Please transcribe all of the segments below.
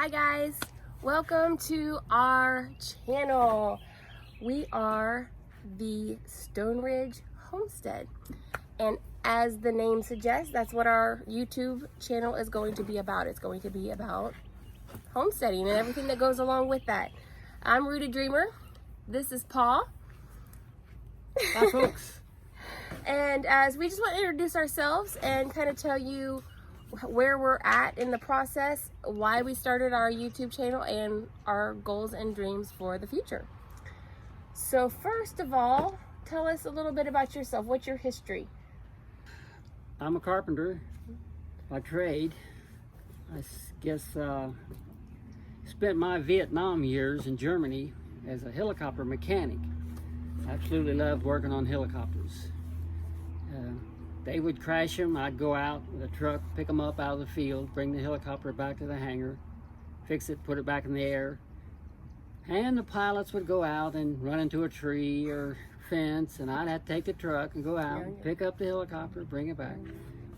Hi guys, welcome to our channel. We are the Stone Ridge Homestead, and as the name suggests, that's what our YouTube channel is going to be about. It's going to be about homesteading and everything that goes along with that. I'm Rooted Dreamer. This is Paul. Hi folks. And as we just want to introduce ourselves and kind of tell you where we're at in the process, why we started our YouTube channel, and our goals and dreams for the future. So first of all, tell us a little bit about yourself. What's your history? I'm a carpenter by trade. I spent my Vietnam years in Germany as a helicopter mechanic. Absolutely loved working on helicopters. They would crash them. I'd go out with a truck, pick them up out of the field, bring the helicopter back to the hangar, fix it, put it back in the air. And the pilots would go out and run into a tree or fence, and I'd have to take the truck and go out and pick up the helicopter, bring it back.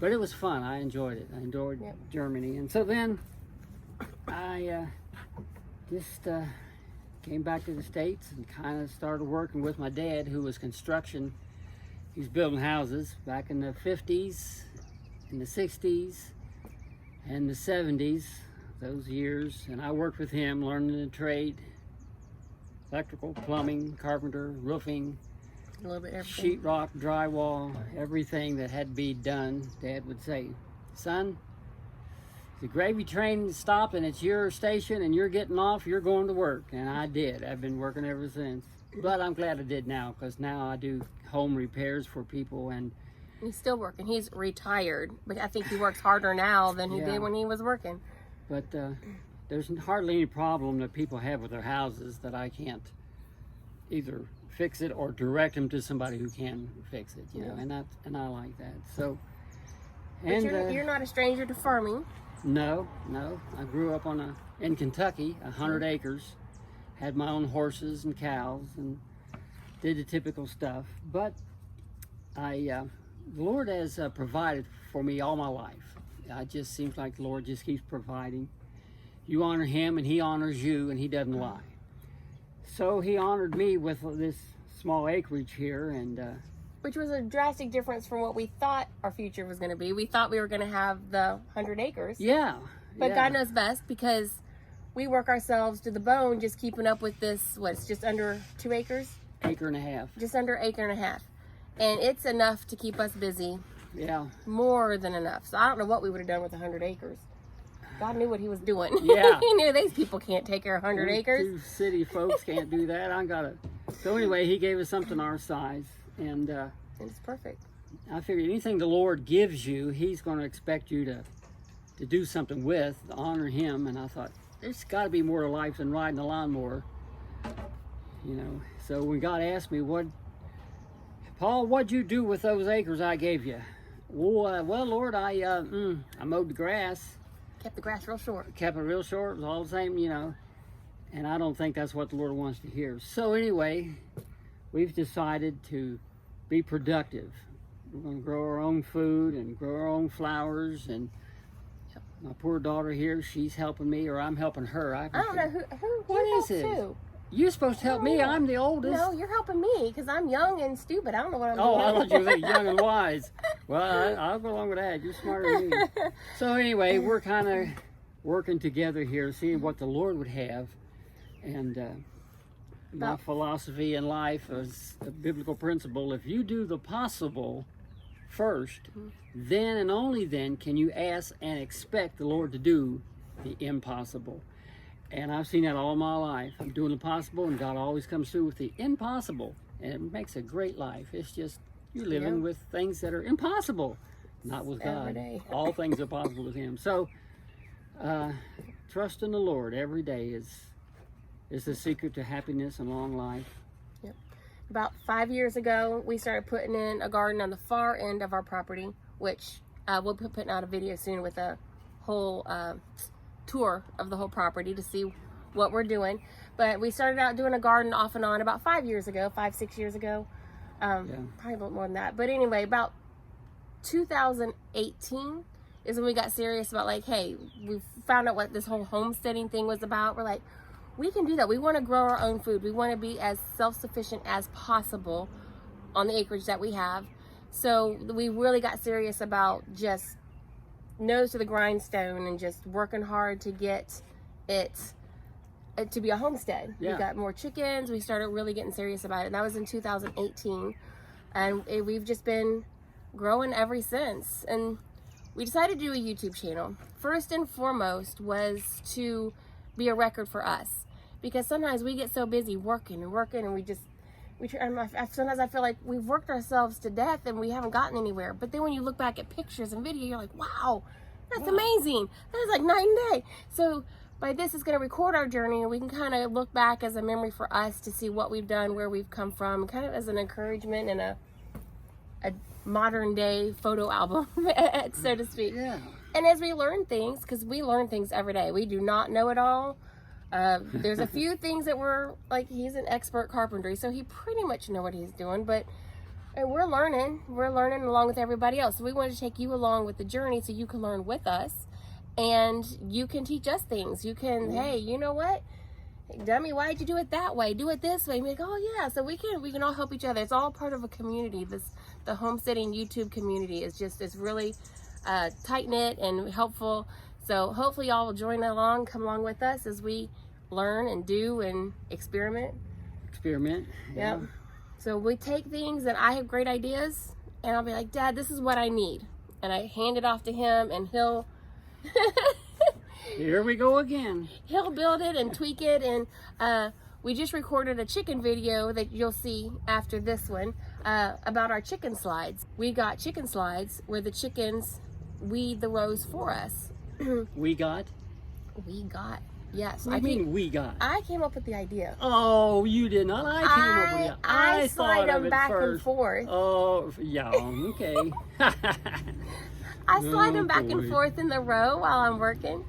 But it was fun. I enjoyed it. I enjoyed Germany. And so then I just came back to the States and kind of started working with my dad, who was construction. He was building houses back in the 50s, in the 60s, and the 70s, those years. And I worked with him, learning the trade, electrical, plumbing, carpenter, roofing, A little bit everything. sheetrock, drywall, everything that had to be done. Dad would say, son, the gravy train is stopping, it's your station and you're getting off, you're going to work. And I did. I've been working ever since. But I'm glad I did now, because now I do home repairs for people. And He's still working. He's retired, but I think he works harder now than he Yeah. did when he was working. But there's hardly any problem that people have with their houses that I can't either fix it or direct them to somebody who can fix it, you know, and I like that. So, But you're not a stranger to farming. No, I grew up in Kentucky, 100 acres, had my own horses and cows, and did the typical stuff. But the Lord has provided for me all my life. It just seems like the Lord just keeps providing. You honor Him, and He honors you, and He doesn't lie. So He honored me with this small acreage here, and Which was a drastic difference from what we thought our future was going to be. We thought we were going to have the 100 acres. yeah. But yeah. God knows best, because we work ourselves to the bone just keeping up with this, it's just under 2 acres? Acre and a half. Just under acre and a half. And it's enough to keep us busy. Yeah. More than enough. So I don't know what we would have done with 100 acres. God knew what He was doing. Yeah. He knew these people can't take care of 100 acres. Two city folks can't do that. So anyway, He gave us something our size, and And it's perfect. I figured anything the Lord gives you, He's going to expect you to do something with, to honor Him. And I thought, there's got to be more to life than riding a lawnmower, you know. So when God asked me, Paul, what'd you do with those acres I gave you? Well, Lord, I mowed the grass. Kept the grass real short. Kept it real short. It was all the same, you know. And I don't think that's what the Lord wants to hear. So anyway, we've decided to be productive. We're going to grow our own food and grow our own flowers. And my poor daughter here, she's helping me, or I'm helping her. I don't know who What you is help it? too. You're supposed to help me. I'm the oldest. No, you're helping me because I'm young and stupid. I don't know what I'm Oh, I doing. thought you were young and wise. Well, I'll go along with that. You're smarter than me. So anyway, we're kind of working together here, seeing what the Lord would have. And my philosophy in life is a biblical principle. If you do the possible first, then and only then can you ask and expect the Lord to do the impossible. And I've seen that all my life. I'm doing the possible, and God always comes through with the impossible. And it makes a great life. It's just, you're living with things that are impossible. Not with God. Every day. All things are possible with Him. So, trust in the Lord every day is the secret to happiness and long life. About 5 years ago, we started putting in a garden on the far end of our property, which we'll be putting out a video soon with a whole tour of the whole property to see what we're doing. But we started out doing a garden off and on about 5 years ago, 6 years ago. Probably a little more than that. But anyway, about 2018 is when we got serious about like, hey, we found out what this whole homesteading thing was about. We're like, we can do that. We want to grow our own food. We want to be as self-sufficient as possible on the acreage that we have. So we really got serious about just nose to the grindstone and just working hard to get it to be a homestead. Yeah. We got more chickens. We started really getting serious about it. And that was in 2018. And we've just been growing ever since. And we decided to do a YouTube channel. First and foremost was to be a record for us. Because sometimes we get so busy working and sometimes I feel like we've worked ourselves to death and we haven't gotten anywhere. But then when you look back at pictures and video, you're like, wow, that's amazing. That's like night and day. So by this, it's going to record our journey, and we can kind of look back as a memory for us to see what we've done, where we've come from, kind of as an encouragement and a modern day photo album, so to speak. Yeah. And as we learn things, because we learn things every day, we do not know it all. There's a few things that we're like, he's an expert carpenter, so he pretty much know what he's doing, but we're learning along with everybody else. So we wanted to take you along with the journey so you can learn with us and you can teach us things. You can, hey, you know what? Hey, dummy, why'd you do it that way? Do it this way. And be like, oh yeah, so we can all help each other. It's all part of a community. The homesteading YouTube community is really tight-knit and helpful. So hopefully y'all will come along with us as we learn and do and experiment. Yeah. Yep. So we take things and I have great ideas and I'll be like, Dad, this is what I need. And I hand it off to him and he'll Here we go again. He'll build it and tweak it. And we just recorded a chicken video that you'll see after this one about our chicken slides. We got chicken slides where the chickens weed the rows for us. We got? Yes. What do you mean we got? I came up with the idea. Oh, you did not. I came up with it. I slide them back first. and forth. Oh, yeah, okay. I slide them back and forth in the row while I'm working.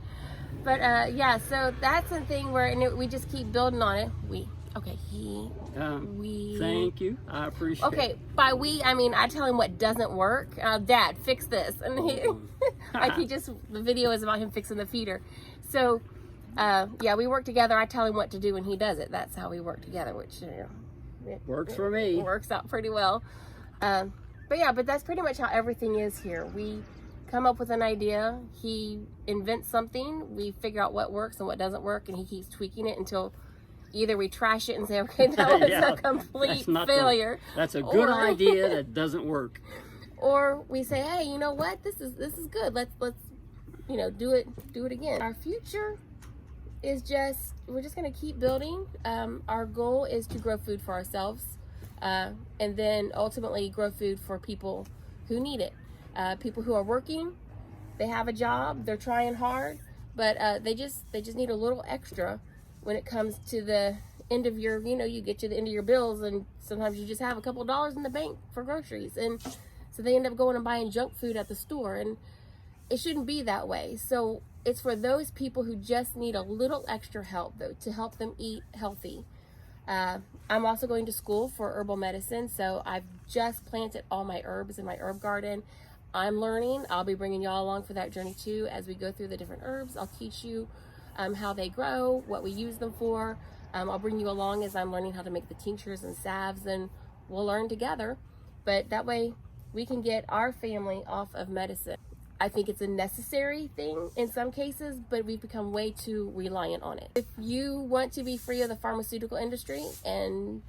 But yeah, so that's the thing where we just keep building on it. We. Thank you. I appreciate it. Okay, by we, I mean, I tell him what doesn't work. Dad, fix this. And the video is about him fixing the feeder. So, yeah, we work together. I tell him what to do and he does it. That's how we work together, which, it works for me. Works out pretty well. But yeah, but that's pretty much how everything is here. We come up with an idea. He invents something. We figure out what works and what doesn't work. And he keeps tweaking it until either we trash it and say, okay, that was a complete failure. That's a good idea that doesn't work. Or we say, hey, you know what? This is good. Let's do it again. Our future is we're just going to keep building. Our goal is to grow food for ourselves, and then ultimately grow food for people who need it. People who are working, they have a job, they're trying hard, but they just need a little extra when it comes to the end of your, you get to the end of your bills, and sometimes you just have a couple of dollars in the bank for groceries, and so they end up going and buying junk food at the store, and it shouldn't be that way. So it's for those people who just need a little extra help, though, to help them eat healthy. I'm also going to school for herbal medicine, so I've just planted all my herbs in my herb garden. I'm learning. I'll be bringing y'all along for that journey too. As we go through the different herbs, I'll teach you how they grow, what we use them for. I'll bring you along as I'm learning how to make the tinctures and salves, and we'll learn together. But that way we can get our family off of medicine. I think it's a necessary thing in some cases, but we've become way too reliant on it. If you want to be free of the pharmaceutical industry, and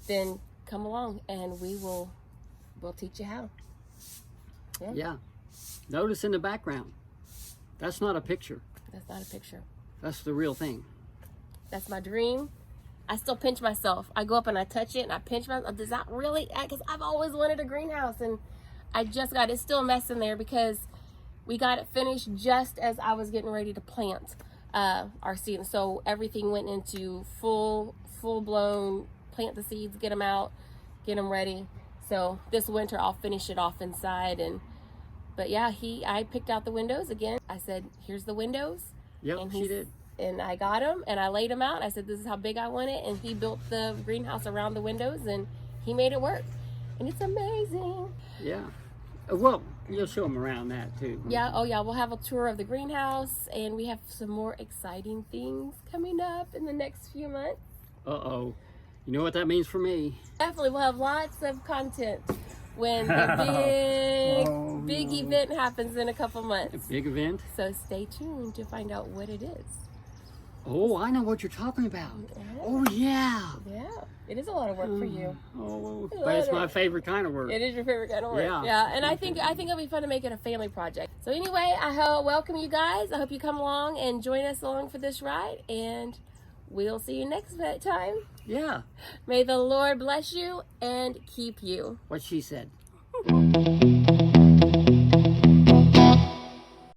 then come along and we'll teach you how. Yeah. Notice in the background, that's not a picture. That's not a picture. That's the real thing. That's my dream. I still pinch myself. I go up and I touch it and I pinch myself. Does that really, because I've always wanted a greenhouse, and I just got it. Still a mess in there because we got it finished just as I was getting ready to plant our seed. So everything went into full blown, plant the seeds, get them out, get them ready. So this winter I'll finish it off inside. But yeah, I picked out the windows again. I said, here's the windows. Yep, and she did. And I got them and I laid them out. I said, this is how big I want it. And he built the greenhouse around the windows and he made it work. And it's amazing. Yeah. Well, You'll show them around that too. Yeah, oh yeah, we'll have a tour of the greenhouse, and we have some more exciting things coming up in the next few months. Uh-oh. You know what that means for me? Definitely, we'll have lots of content when the big event happens in a couple months. A big event? So stay tuned to find out what it is. Oh, I know what you're talking about. Yeah. Oh, yeah. Yeah, it is a lot of work for you. Oh, but it's my favorite kind of work. It is your favorite kind of work. Yeah. Yeah, and I think it'll be fun to make it a family project. So anyway, welcome you guys. I hope you come along and join us along for this ride, and we'll see you next time. Yeah. May the Lord bless you and keep you. What she said.